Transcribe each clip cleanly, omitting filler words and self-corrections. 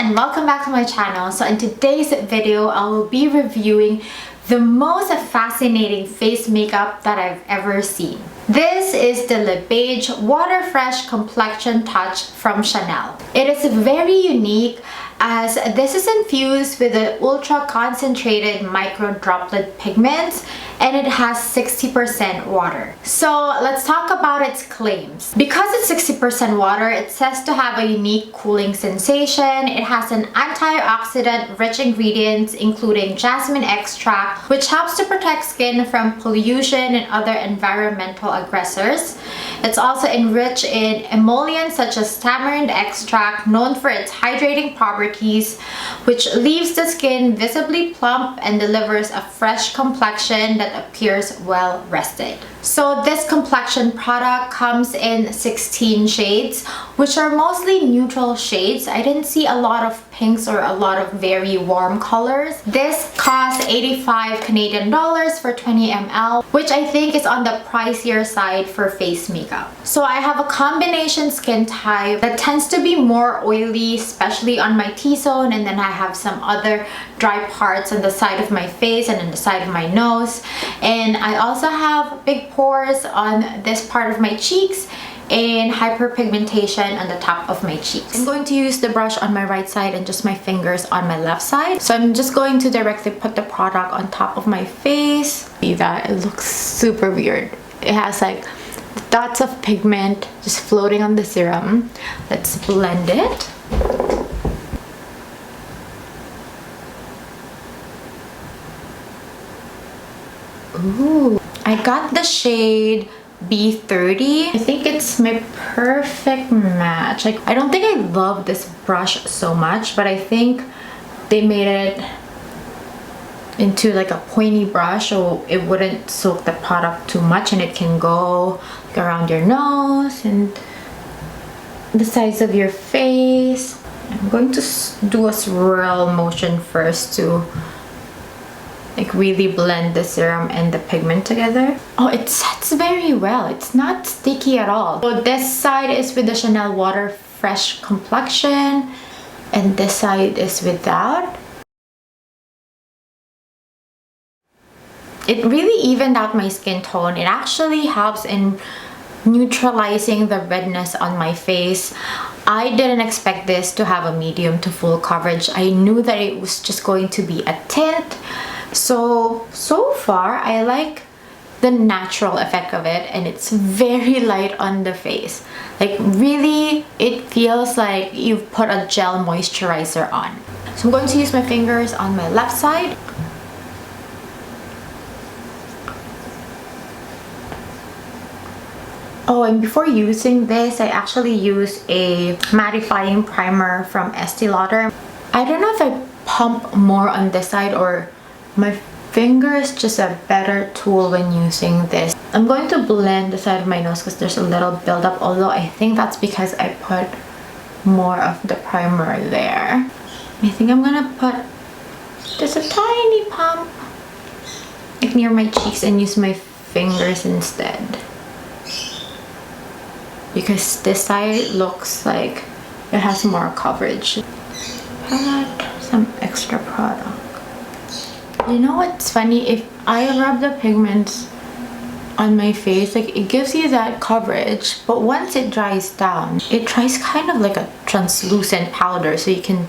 and welcome back to my channel. So in today's video, I will be reviewing the most fascinating face makeup that I've ever seen. This is the Beige Water Fresh Complexion Touch from Chanel. It is very unique as this is infused with the ultra concentrated micro droplet pigments and it has 60% water. So let's talk about its claims. Because it's 60% water, it says to have a unique cooling sensation. It has an antioxidant rich ingredients including jasmine extract, which helps to protect skin from pollution and other environmental aggressors. It's also enriched in emollients such as tamarind extract, known for its hydrating properties, which leaves the skin visibly plump and delivers a fresh complexion that appears well rested. So this complexion product comes in 16 shades, which are mostly neutral shades. I didn't see a lot of pinks or a lot of very warm colors. This costs 85 Canadian dollars for 20 ml, which I think is on the pricier side for face makeup. So I have a combination skin type that tends to be more oily, especially on my T-zone, and then I have some other dry parts on the side of my face and on the side of my nose. And I also have big pores on this part of my cheeks and hyperpigmentation on the top of my cheeks. I'm going to use the brush on my right side and just my fingers on my left side. So I'm just going to directly put the product on top of my face. See that? It looks super weird. It has like dots of pigment just floating on the serum. Let's blend it. Ooh, I got the shade B30. I think it's my perfect match. Like, I don't think I love this brush so much, but I think they made it into like a pointy brush so it wouldn't soak the product too much, and it can go like around your nose and the sides of your face. I'm going to do a swirl motion first to like really blend the serum and the pigment together. Oh, it sets very well. It's not sticky at all. So this side is with the Chanel Water Fresh Complexion and this side is without. It really evened out my skin tone. It actually helps in neutralizing the redness on my face. I didn't expect this to have a medium to full coverage. I knew that it was just going to be a tint. So far I like the natural effect of it, and it's very light on the face. Like really, it feels like you've put a gel moisturizer on. So I'm going to use my fingers on my left side. Oh, and before using this, I actually use a mattifying primer from Estee Lauder. I don't know if I pump more on this side or my finger is just a better tool when using this. I'm going to blend the side of my nose because there's a little buildup, although I think that's because I put more of the primer there. I think I'm gonna put just a tiny pump like near my cheeks and use my fingers instead, because this side looks like it has more coverage. Add some extra product. You know what's funny? If I rub the pigments on my face, like it gives you that coverage, but once it dries down, it dries kind of like a translucent powder, so you can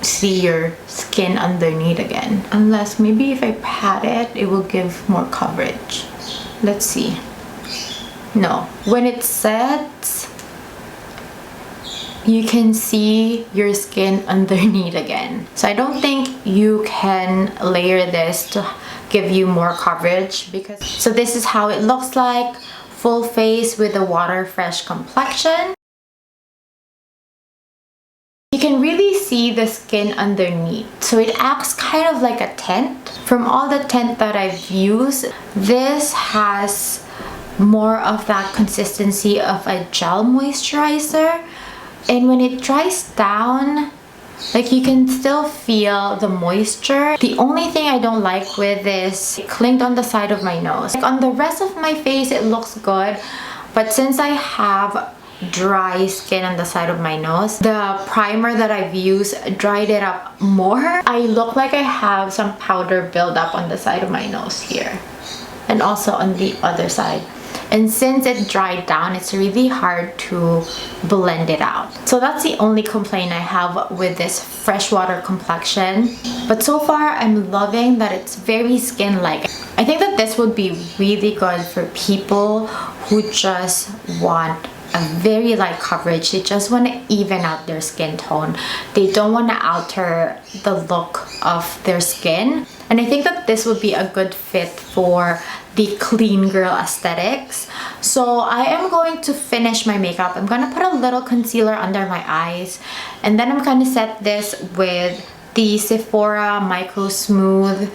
see your skin underneath again. Unless maybe if I pat it, it will give more coverage. Let's see. No, when it sets, you can see your skin underneath again. So I don't think you can layer this to give you more coverage, because so this is how it looks like full face with the Water Fresh Complexion. You can really see the skin underneath, so it acts kind of like a tint. From all the tint that I've used, this has more of that consistency of a gel moisturizer. And when it dries down, like you can still feel the moisture. The only thing I don't like with this, it clinged on the side of my nose. Like on the rest of my face, it looks good. But since I have dry skin on the side of my nose. The primer that I've used dried it up more. I look like I have some powder buildup on the side of my nose here and also on the other side. And since it dried down, it's really hard to blend it out. So that's the only complaint I have with this freshwater complexion. But so far, I'm loving that it's very skin-like. I think that this would be really good for people who just want a very light coverage. They just want to even out their skin tone. They don't want to alter the look of their skin. And I think that this would be a good fit for the clean girl aesthetics. So I am going to finish my makeup. I'm going to put a little concealer under my eyes, and then I'm going to set this with the Sephora Micro Smooth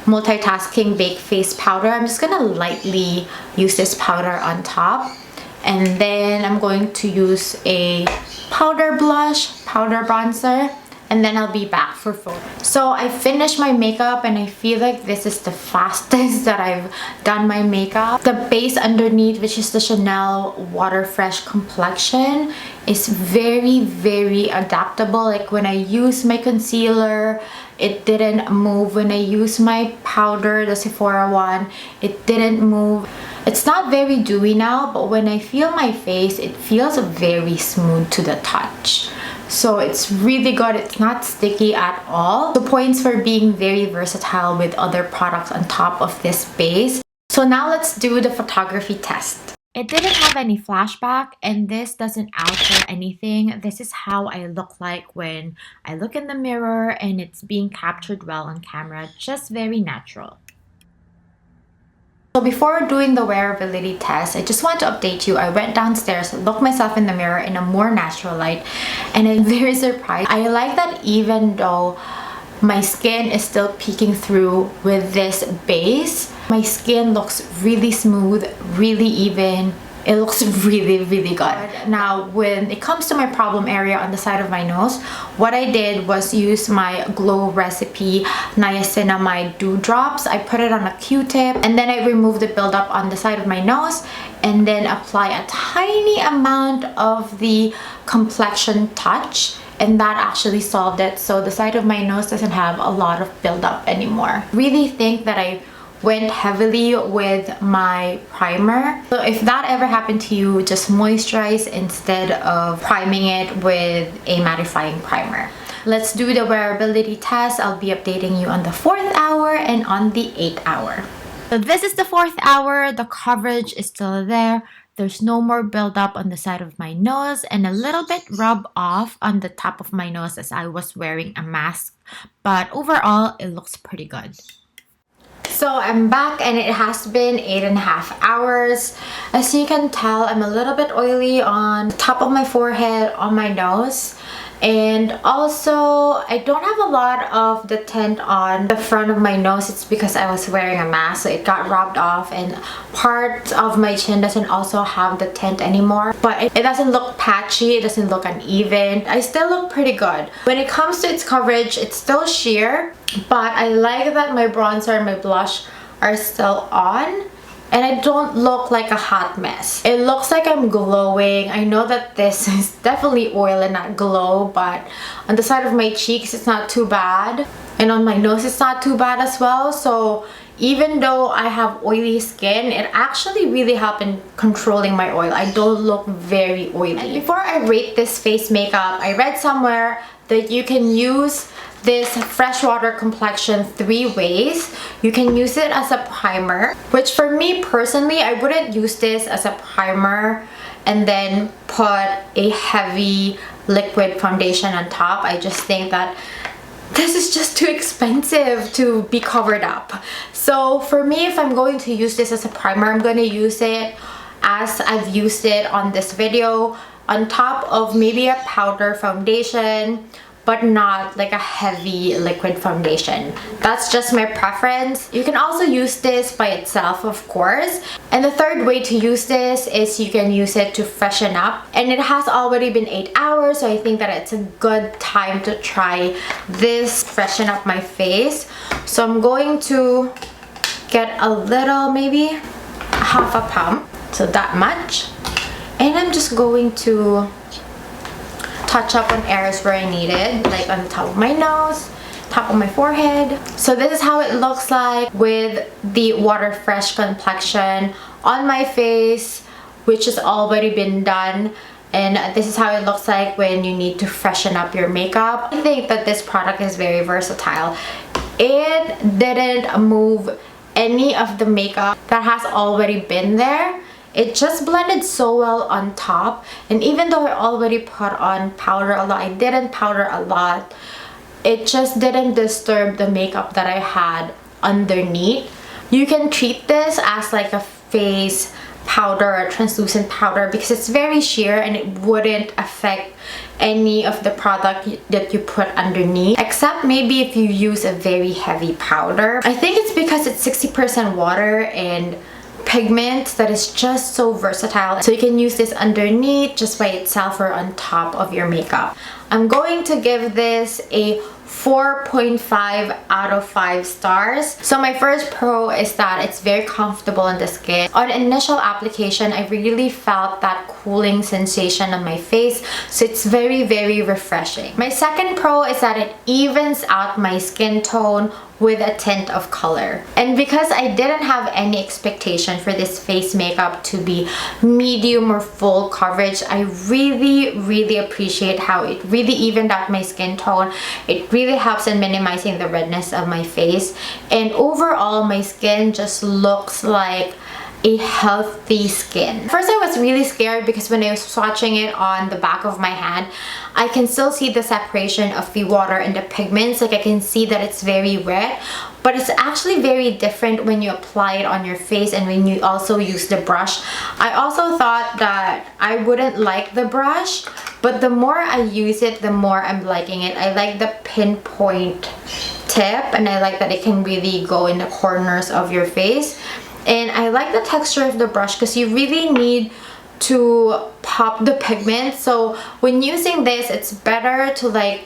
Multitasking Baked Face Powder. I'm just going to lightly use this powder on top, and then I'm going to use a powder blush, powder bronzer, and then I'll be back for photo. So I finished my makeup, and I feel like this is the fastest that I've done my makeup. The base underneath, which is the Chanel Water Fresh Complexion, is very, very adaptable. Like when I use my concealer, it didn't move. When I use my powder, the Sephora one, it didn't move. It's not very dewy now, but when I feel my face, it feels very smooth to the touch. So it's really good. It's not sticky at all. The points for being very versatile with other products on top of this base. So now let's do the photography test. It didn't have any flashback, and this doesn't alter anything. This is how I look like when I look in the mirror, and it's being captured well on camera. Just very natural. So before doing the wearability test, I just want to update you. I went downstairs, looked myself in the mirror in a more natural light, and I'm very surprised. I like that even though my skin is still peeking through with this base, my skin looks really smooth, really even. It looks really, really good. Now, when it comes to my problem area on the side of my nose, what I did was use my Glow Recipe Niacinamide Dew Drops. I put it on a Q-tip, and then I removed the buildup on the side of my nose, and then apply a tiny amount of the Complexion Touch, and that actually solved it. So the side of my nose doesn't have a lot of buildup anymore. Really think that I went heavily with my primer. So if that ever happened to you, just moisturize instead of priming it with a mattifying primer. Let's do the wearability test. I'll be updating you on the 4th hour and on the 8th hour. So this is the 4th hour. The coverage is still there. There's no more buildup on the side of my nose, and a little bit rub off on the top of my nose as I was wearing a mask. But overall, it looks pretty good. So I'm back, and it has been 8.5 hours. As you can tell, I'm a little bit oily on the top of my forehead, on my nose, and also I don't have a lot of the tint on the front of my nose. It's because I was wearing a mask, so it got rubbed off, and part of my chin doesn't also have the tint anymore. But it doesn't look patchy, it doesn't look uneven. I still look pretty good. When it comes to its coverage, it's still sheer, but I like that my bronzer and my blush are still on, and I don't look like a hot mess. It looks like I'm glowing. I know that this is definitely oil and not glow, but on the side of my cheeks, it's not too bad. And on my nose, it's not too bad as well. So even though I have oily skin, it actually really helped in controlling my oil. I don't look very oily. And before I rate this face makeup, I read somewhere that you can use this freshwater complexion 3 ways. You can use it as a primer, which for me personally, I wouldn't use this as a primer and then put a heavy liquid foundation on top. I just think that this is just too expensive to be covered up. So for me, if I'm going to use this as a primer, I'm going to use it as I've used it on this video, on top of maybe a powder foundation, but not like a heavy liquid foundation. That's just my preference. You can also use this by itself, of course. And the third way to use this is you can use it to freshen up. And it has already been 8 hours, so I think that it's a good time to try this, freshen up my face. So I'm going to get a little, maybe half a pump, so that much. And I'm just going to touch up on areas where I need it, like on the top of my nose, top of my forehead. So this is how it looks like with the Water Fresh Complexion on my face, which has already been done. And this is how it looks like when you need to freshen up your makeup. I think that this product is very versatile. It didn't move any of the makeup that has already been there. It just blended so well on top. And even though I already put on powder a lot, I didn't powder a lot. It just didn't disturb the makeup that I had underneath. You can treat this as like a face powder or translucent powder because it's very sheer and it wouldn't affect any of the product that you put underneath, except maybe if you use a very heavy powder. I think it's because it's 60% water and pigment that is just so versatile. So you can use this underneath just by itself or on top of your makeup. I'm going to give this a 4.5 out of 5 stars. So my first pro is that it's very comfortable on the skin. On initial application, I really felt that cooling sensation on my face, so it's very, very refreshing. My second pro is that it evens out my skin tone with a tint of color. And because I didn't have any expectation for this face makeup to be medium or full coverage, I really appreciate how it really evened out my skin tone. It really helps in minimizing the redness of my face. And overall, my skin just looks like a healthy skin. First, I was really scared because when I was swatching it on the back of my hand, I can still see the separation of the water and the pigments. Like, I can see that it's very wet, but it's actually very different when you apply it on your face and when you also use the brush. I also thought that I wouldn't like the brush, but the more I use it, the more I'm liking it. I like the pinpoint tip, and I like that it can really go in the corners of your face. And I like the texture of the brush because you really need to pop the pigment. So when using this, it's better to like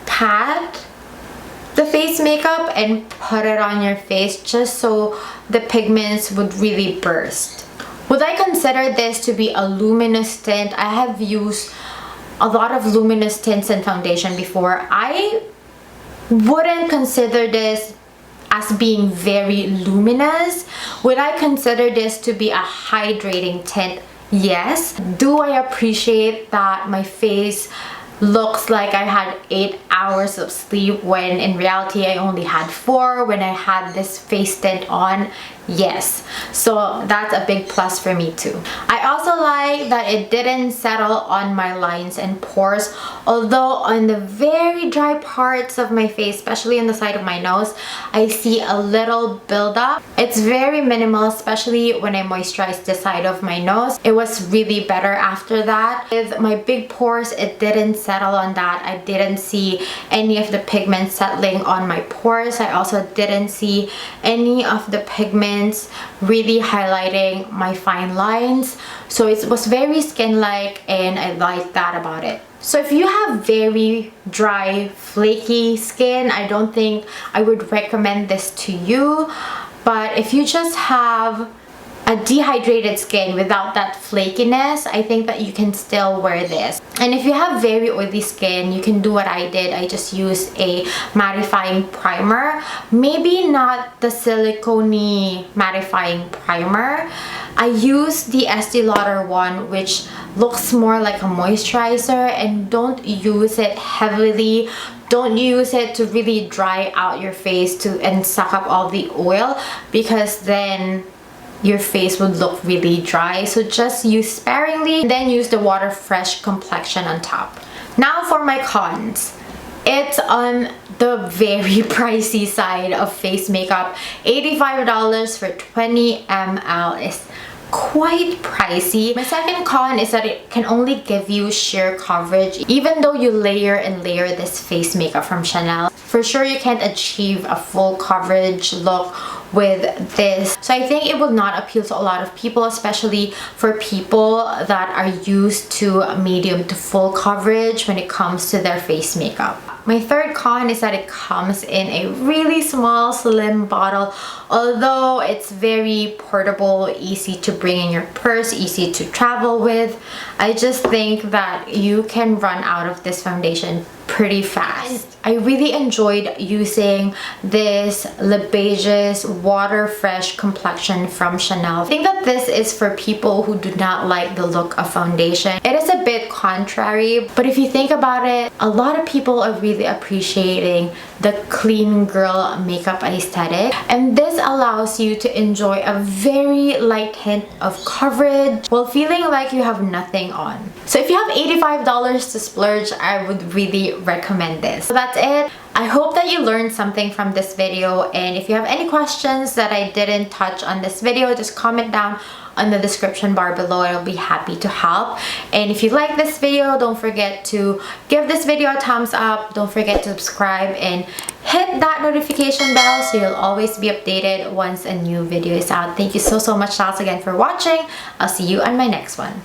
pat the face makeup and put it on your face just so the pigments would really burst. Would I consider this to be a luminous tint? I have used a lot of luminous tints and foundation before. I wouldn't consider this as being very luminous. Would I consider this to be a hydrating tint? Yes. Do I appreciate that my face looks like I had 8 hours of sleep when in reality I only had 4 when I had this face tint on? Yes. So that's a big plus for me too. I also like that it didn't settle on my lines and pores, although on the very dry parts of my face, especially on the side of my nose, I see a little buildup. It's very minimal, especially when I moisturize the side of my nose. It was really better after that. With my big pores, it didn't settle on that. I didn't see any of the pigments settling on my pores. I also didn't see any of the pigments really highlighting my fine lines. So it was very skin-like, and I like that about it. So if you have very dry, flaky skin, I don't think I would recommend this to you. But if you just have a dehydrated skin without that flakiness, I think that you can still wear this. And if you have very oily skin, you can do what I did. I just used a mattifying primer. Maybe not the silicone-y mattifying primer. I used the Estee Lauder one, which looks more like a moisturizer, and don't use it heavily. Don't use it to really dry out your face and suck up all the oil, because then your face would look really dry. So just use sparingly, and then use the Water Fresh Complexion on top. Now for my cons. It's on the very pricey side of face makeup. $85 for 20 ml is quite pricey. My second con is that it can only give you sheer coverage, even though you layer and layer this face makeup from Chanel. For sure, you can't achieve a full coverage look with this. So I think it will not appeal to a lot of people, especially for people that are used to medium to full coverage when it comes to their face makeup. My third con is that it comes in a really small, slim bottle. Although it's very portable, easy to bring in your purse, easy to travel with, I just think that you can run out of this foundation pretty fast. I really enjoyed using this Beiges Water Fresh Complexion from Chanel. I think that this is for people who do not like the look of foundation. It is a bit contrary, but if you think about it, a lot of people are really appreciating the clean girl makeup aesthetic, and this allows you to enjoy a very light hint of coverage while feeling like you have nothing on. So if you have $85 to splurge, I would really recommend this. So that's it. I hope that you learned something from this video, and if you have any questions that I didn't touch on this video, just comment down on the description bar below. I'll be happy to help. And if you like this video, don't forget to give this video a thumbs up. Don't forget to subscribe and hit that notification bell so you'll always be updated once a new video is out. Thank you so much once again for watching. I'll see you on my next one.